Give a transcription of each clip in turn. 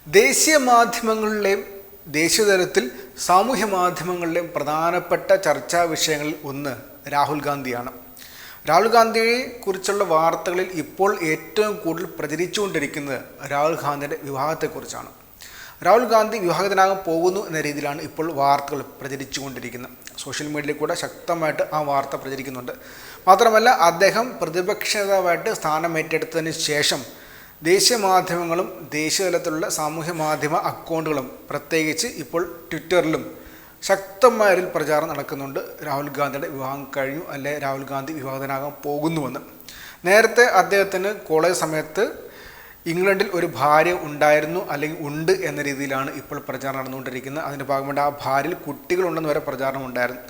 ദേശീയ മാധ്യമങ്ങളിലെയും ദേശീയതലത്തിൽ സാമൂഹ്യ മാധ്യമങ്ങളിലെയും പ്രധാനപ്പെട്ട ചർച്ചാ വിഷയങ്ങളിൽ ഒന്ന് രാഹുൽ ഗാന്ധിയാണ്. രാഹുൽ ഗാന്ധിയെ കുറിച്ചുള്ള വാർത്തകളിൽ ഇപ്പോൾ ഏറ്റവും കൂടുതൽ പ്രചരിച്ചുകൊണ്ടിരിക്കുന്നത് രാഹുൽ ഗാന്ധിയുടെ വിവാഹത്തെക്കുറിച്ചാണ്. രാഹുൽ ഗാന്ധി വിവാഹിതനാകാൻ പോകുന്നു എന്ന രീതിയിലാണ് ഇപ്പോൾ വാർത്തകൾ പ്രചരിച്ചുകൊണ്ടിരിക്കുന്നത്. സോഷ്യൽ മീഡിയയിൽ കൂടെ ശക്തമായിട്ട് ആ വാർത്ത പ്രചരിക്കുന്നുണ്ട്. മാത്രമല്ല, അദ്ദേഹം പ്രതിപക്ഷ നേതാവായിട്ട് സ്ഥാനമേറ്റെടുത്തതിന് ശേഷം ദേശീയ മാധ്യമങ്ങളും ദേശീയ തലത്തിലുള്ള സാമൂഹ്യ മാധ്യമ അക്കൗണ്ടുകളും പ്രത്യേകിച്ച് ഇപ്പോൾ ട്വിറ്ററിലും ശക്തമായ ഒരു പ്രചാരണം നടക്കുന്നുണ്ട്. രാഹുൽ ഗാന്ധിയുടെ വിവാഹം കഴിഞ്ഞു, അല്ലെ രാഹുൽ ഗാന്ധി വിവാഹിതനാകാൻ പോകുന്നുവെന്ന്. നേരത്തെ അദ്ദേഹത്തിന് കോളേജ് സമയത്ത് ഇംഗ്ലണ്ടിൽ ഒരു ഭാര്യ ഉണ്ടായിരുന്നു അല്ലെങ്കിൽ ഉണ്ട് എന്ന രീതിയിലാണ് ഇപ്പോൾ പ്രചാരണം നടന്നുകൊണ്ടിരിക്കുന്നത്. അതിൻ്റെ ഭാഗമായിട്ട് ആ ഭാര്യയിൽ കുട്ടികളുണ്ടെന്ന് വരെ പ്രചാരണം ഉണ്ടായിരുന്നു.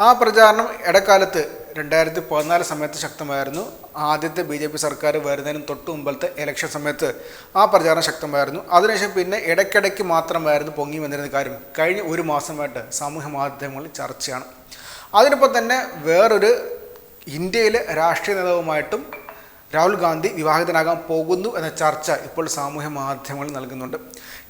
ആ പ്രചാരണം ഇടക്കാലത്ത് 2014 സമയത്ത് ശക്തമായിരുന്നു. ആദ്യത്തെ BJP സർക്കാർ വരുന്നതിനും തൊട്ട് മുമ്പത്തെ ഇലക്ഷൻ സമയത്ത് ആ പ്രചാരണം ശക്തമായിരുന്നു. അതിനുശേഷം പിന്നെ ഇടയ്ക്കിടയ്ക്ക് മാത്രമായിരുന്നു പൊങ്ങി വന്നിരുന്ന കാര്യം കഴിഞ്ഞ ഒരു മാസമായിട്ട് സാമൂഹ്യ മാധ്യമങ്ങളിൽ ചർച്ചയാണ്. അതിനൊപ്പം തന്നെ വേറൊരു ഇന്ത്യയിലെ രാഷ്ട്രീയ നേതാവുമായിട്ടും രാഹുൽ ഗാന്ധി വിവാഹിതനാകാൻ പോകുന്നു എന്ന ചർച്ച ഇപ്പോൾ സാമൂഹ്യ മാധ്യമങ്ങളിൽ നൽകുന്നുണ്ട്.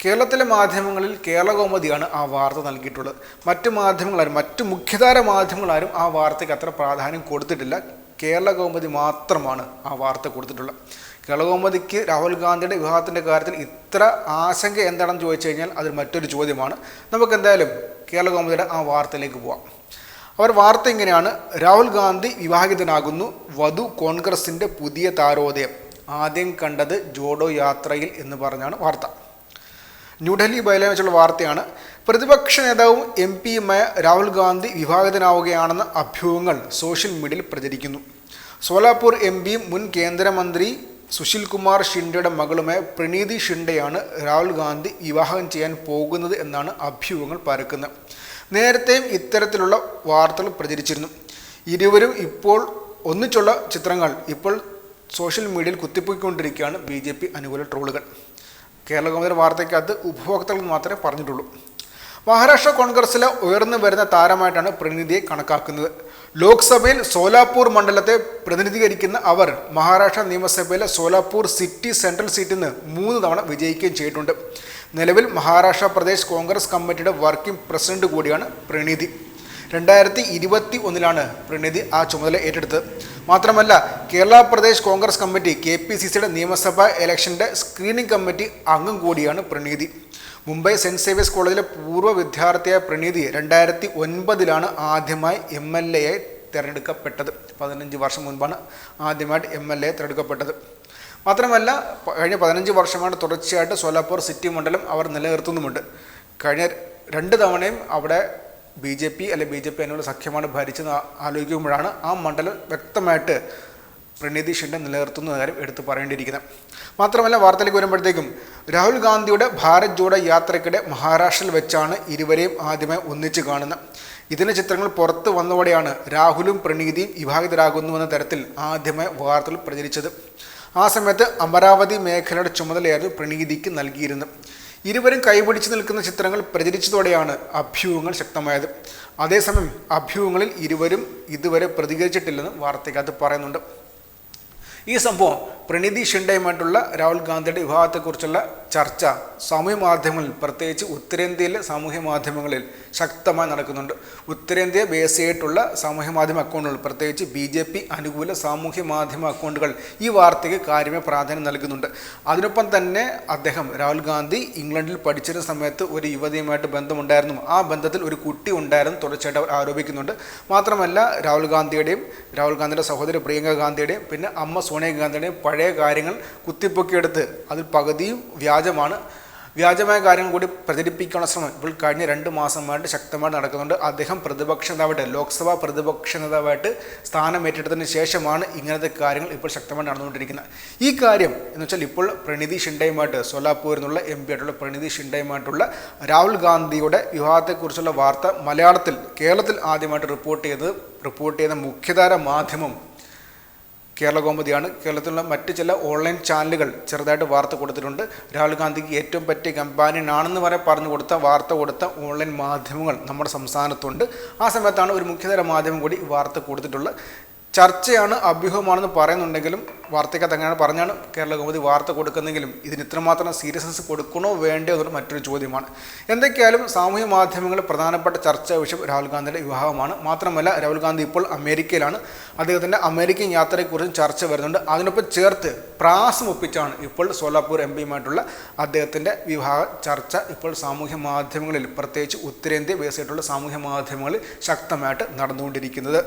കേരളത്തിലെ മാധ്യമങ്ങളിൽ കേരള കൗമുദിയാണ് ആ വാർത്ത നൽകിയിട്ടുള്ളത്. മറ്റു മുഖ്യധാര മാധ്യമങ്ങളാരും ആ വാർത്തയ്ക്ക് അത്ര പ്രാധാന്യം കൊടുത്തിട്ടില്ല. കേരള കൗമുദി മാത്രമാണ് ആ വാർത്ത കൊടുത്തിട്ടുള്ളത്. കേരള കൗമുദിക്ക് രാഹുൽ ഗാന്ധിയുടെ വിവാഹത്തിൻ്റെ കാര്യത്തിൽ ഇത്ര ആശങ്ക എന്താണെന്ന് ചോദിച്ചു കഴിഞ്ഞാൽ അത് മറ്റൊരു ചോദ്യമാണ്. നമുക്ക് എന്തായാലും കേരള കൗമുദിയുടെ ആ വാർത്തയിലേക്ക് പോവാം. അവർ വാർത്ത ഇങ്ങനെയാണ്: രാഹുൽ ഗാന്ധി വിവാഹിതനാകുന്നു, വധു കോൺഗ്രസിൻ്റെ പുതിയ താരോദയം, ആദ്യം കണ്ടത് ജോഡോ യാത്രയിൽ എന്ന് പറഞ്ഞാണ് വാർത്ത. ന്യൂഡൽഹി ബൈലയിൽ വെച്ചുള്ള വാർത്തയാണ്. പ്രതിപക്ഷ നേതാവും MP-യുമായ രാഹുൽ ഗാന്ധി വിവാഹിതനാവുകയാണെന്ന അഭ്യൂഹങ്ങൾ സോഷ്യൽ മീഡിയയിൽ പ്രചരിക്കുന്നു. സോലാപൂർ MP-യും മുൻ കേന്ദ്രമന്ത്രി സുശീൽ കുമാർ ഷിൻഡെയുടെ മകളുമായ പ്രണീതി ഷിൻഡെയാണ് രാഹുൽ ഗാന്ധി വിവാഹം ചെയ്യാൻ പോകുന്നത് എന്നാണ് അഭ്യൂഹങ്ങൾ പരക്കുന്നത്. നേരത്തെയും ഇത്തരത്തിലുള്ള വാർത്തകൾ പ്രചരിച്ചിരുന്നു. ഇരുവരും ഇപ്പോൾ ഒന്നിച്ചുള്ള ചിത്രങ്ങൾ ഇപ്പോൾ സോഷ്യൽ മീഡിയയിൽ കുത്തിപ്പൊയ്ക്കൊണ്ടിരിക്കുകയാണ് BJP അനുകൂല ട്രോളുകൾ. കേരള കൗമുദിയുടെ വാർത്തയ്ക്കകത്ത് ഉപഭോക്താക്കൾ മാത്രമേ പറഞ്ഞിട്ടുള്ളൂ. മഹാരാഷ്ട്ര കോൺഗ്രസിലെ ഉയർന്നു വരുന്ന താരമായിട്ടാണ് പ്രണീതിയെ കണക്കാക്കുന്നത്. ലോക്സഭയിൽ സോലാപൂർ മണ്ഡലത്തെ പ്രതിനിധീകരിക്കുന്ന അവർ മഹാരാഷ്ട്ര നിയമസഭയിലെ സോലാപൂർ സിറ്റി സെൻട്രൽ സീറ്റിൽ നിന്ന് 3 തവണ വിജയിക്കുകയും ചെയ്തിട്ടുണ്ട്. നിലവിൽ മഹാരാഷ്ട്ര പ്രദേശ് കോൺഗ്രസ് കമ്മിറ്റിയുടെ വർക്കിംഗ് പ്രസിഡന്റ് കൂടിയാണ് പ്രണീതി. 2021 പ്രണീതി ആ ചുമതല ഏറ്റെടുത്തത്. മാത്രമല്ല, കേരള പ്രദേശ് കോൺഗ്രസ് കമ്മിറ്റി KPCCയുടെ നിയമസഭാ ഇലക്ഷൻ്റെ സ്ക്രീനിംഗ് കമ്മിറ്റി അംഗം കൂടിയാണ് പ്രണീതി. മുംബൈ സെൻറ്റ് സേവിയേഴ്സ് കോളേജിലെ പൂർവ്വ വിദ്യാർത്ഥിയായ പ്രണീതി 2009 ആദ്യമായി MLA ആയി തിരഞ്ഞെടുക്കപ്പെട്ടത്. 15 വർഷം മുൻപാണ് ആദ്യമായിട്ട് MLA തിരഞ്ഞെടുക്കപ്പെട്ടത്. മാത്രമല്ല, കഴിഞ്ഞ 15 വർഷമാണ് തുടർച്ചയായിട്ട് സോലാപൂർ സിറ്റി മണ്ഡലം അവർ നിലനിർത്തുന്നുമുണ്ട്. കഴിഞ്ഞ 2 തവണയും അവിടെ BJP എന്നുള്ള സഖ്യമാണ് ഭരിച്ചെന്ന് ആലോചിക്കുമ്പോഴാണ് ആ മണ്ഡലം വ്യക്തമായിട്ട് പ്രണീതി ഷിൻഡെ നിലനിർത്തുന്ന കാര്യം എടുത്തു പറയേണ്ടിയിരിക്കുന്നത്. മാത്രമല്ല, വാർത്തയിലേക്ക് വരുമ്പോഴത്തേക്കും രാഹുൽ ഗാന്ധിയുടെ ഭാരത് ജോഡോ യാത്രയ്ക്കിടെ മഹാരാഷ്ട്രയിൽ വെച്ചാണ് ഇരുവരെയും ആദ്യമായി ഒന്നിച്ച് കാണുന്നത്. ഇതിൻ്റെ ചിത്രങ്ങൾ പുറത്ത് വന്നതോടെയാണ് രാഹുലും പ്രണീതിയും വിവാഹിതരാകുന്നുവെന്ന തരത്തിൽ ആദ്യമായി വാർത്തകൾ പ്രചരിച്ചത്. ആ സമയത്ത് അമരാവതി മേഖലയുടെ ചുമതലയായിരുന്നു പ്രണീതിക്ക് നൽകിയിരുന്നത്. ഇരുവരും കൈപിടിച്ച് നിൽക്കുന്ന ചിത്രങ്ങൾ പ്രചരിച്ചതോടെയാണ് അഭ്യൂഹങ്ങൾ ശക്തമായത്. അതേസമയം അഭ്യൂഹങ്ങളിൽ ഇരുവരും ഇതുവരെ പ്രതികരിച്ചിട്ടില്ലെന്ന് വാർത്തയ്ക്കകത്ത് പറയുന്നുണ്ട്. ഈ സംഭവം പ്രണീതി ഷിൻഡെയുമായിട്ടുള്ള രാഹുൽ ഗാന്ധിയുടെ വിവാഹത്തെക്കുറിച്ചുള്ള ചർച്ച സാമൂഹ്യ മാധ്യമങ്ങളിൽ, പ്രത്യേകിച്ച് ഉത്തരേന്ത്യയിലെ സാമൂഹ്യ മാധ്യമങ്ങളിൽ ശക്തമായി നടക്കുന്നുണ്ട്. ഉത്തരേന്ത്യ ബേസ് ചെയ്തിട്ടുള്ള സാമൂഹ്യ മാധ്യമ അക്കൗണ്ടുകൾ, പ്രത്യേകിച്ച് BJP അനുകൂല സാമൂഹ്യ മാധ്യമ അക്കൗണ്ടുകൾ ഈ വാർത്തയ്ക്ക് കാര്യമായ പ്രാധാന്യം നൽകുന്നുണ്ട്. അതിനൊപ്പം തന്നെ രാഹുൽ ഗാന്ധി ഇംഗ്ലണ്ടിൽ പഠിച്ചിരുന്ന സമയത്ത് ഒരു യുവതിയുമായിട്ട് ബന്ധമുണ്ടായിരുന്നു. ആ ബന്ധത്തിൽ ഒരു കുട്ടി ഉണ്ടായിരുന്നു തുടർച്ചയായിട്ട് അവർ ആരോപിക്കുന്നുണ്ട്. മാത്രമല്ല, രാഹുൽ ഗാന്ധിയുടെ സഹോദരി പ്രിയങ്ക ഗാന്ധിയുടെയും പിന്നെ അമ്മ സോണിയ ഗാന്ധിയുടെയും പഴയ കാര്യങ്ങൾ കുത്തിപ്പൊക്കിയെടുത്ത് അതിൽ പകുതിയും വ്യാജമായ കാര്യങ്ങൾ കൂടി പ്രചരിപ്പിക്കാനുള്ള ശ്രമം ഇപ്പോൾ കഴിഞ്ഞ 2 മാസമായിട്ട് ശക്തമായിട്ട് നടക്കുന്നുണ്ട്. അദ്ദേഹം ലോക്സഭാ പ്രതിപക്ഷ നേതാവായിട്ട് സ്ഥാനമേറ്റെടുത്തതിന് ശേഷമാണ് ഇങ്ങനത്തെ കാര്യങ്ങൾ ഇപ്പോൾ ശക്തമായിട്ട് നടന്നുകൊണ്ടിരിക്കുന്നത്. ഈ കാര്യം എന്ന് വെച്ചാൽ ഇപ്പോൾ പ്രണീതി ഷിൻഡെയുമായിട്ട് സോലാപൂരിൽ നിന്നുള്ള MP ആയിട്ടുള്ള പ്രണീതി ഷിൻഡെയുമായിട്ടുള്ള രാഹുൽ ഗാന്ധിയുടെ വിവാഹത്തെക്കുറിച്ചുള്ള വാർത്ത കേരളത്തിൽ ആദ്യമായിട്ട് റിപ്പോർട്ട് ചെയ്ത മുഖ്യധാര മാധ്യമം കേരള കൗമുദിയാണ്. കേരളത്തിലുള്ള മറ്റ് ചില ഓൺലൈൻ ചാനലുകൾ ചെറുതായിട്ട് വാർത്ത കൊടുത്തിട്ടുണ്ട്. രാഹുൽ ഗാന്ധിക്ക് ഏറ്റവും പറ്റിയ കമ്പാനിയനാണെന്ന് വരെ വാർത്ത കൊടുത്ത ഓൺലൈൻ മാധ്യമങ്ങൾ നമ്മുടെ സംസ്ഥാനത്തുണ്ട്. ആ സമയത്താണ് ഒരു മുഖ്യധാര മാധ്യമം കൂടി വാർത്ത കൊടുത്തിട്ടുള്ളത്. ചർച്ചയാണ്, അഭ്യൂഹമാണെന്ന് പറയുന്നുണ്ടെങ്കിലും വാർത്തയ്ക്കകത്ത് അങ്ങനെയാണ് പറഞ്ഞാണ് കേരള കൗമുദി വാർത്ത കൊടുക്കുന്നെങ്കിലും ഇതിന് ഇത്രമാത്രം സീരിയസ്നെസ് കൊടുക്കണോ വേണ്ടയോ എന്നൊരു മറ്റൊരു ചോദ്യമാണ്. എന്തൊക്കെയായാലും സാമൂഹ്യ മാധ്യമങ്ങളിൽ പ്രധാനപ്പെട്ട ചർച്ചാ വിഷയം രാഹുൽ ഗാന്ധിയുടെ വിവാഹമാണ്. മാത്രമല്ല രാഹുൽ ഗാന്ധി ഇപ്പോൾ അമേരിക്കയിലാണ്. അദ്ദേഹത്തിൻ്റെ അമേരിക്കൻ യാത്രയെക്കുറിച്ചും ചർച്ച വരുന്നുണ്ട്. അതിനൊപ്പം ചേർത്ത് പ്രാസം ഒപ്പിച്ചാണ് ഇപ്പോൾ സോലാപൂർ എം പിയുമായിട്ടുള്ള അദ്ദേഹത്തിൻ്റെ വിവാഹ ചർച്ച ഇപ്പോൾ സാമൂഹ്യ മാധ്യമങ്ങളിൽ, പ്രത്യേകിച്ച് ഉത്തരേന്ത്യ ബേസായിട്ടുള്ള സാമൂഹ്യ മാധ്യമങ്ങളിൽ ശക്തമായിട്ട് നടന്നുകൊണ്ടിരിക്കുന്നത്.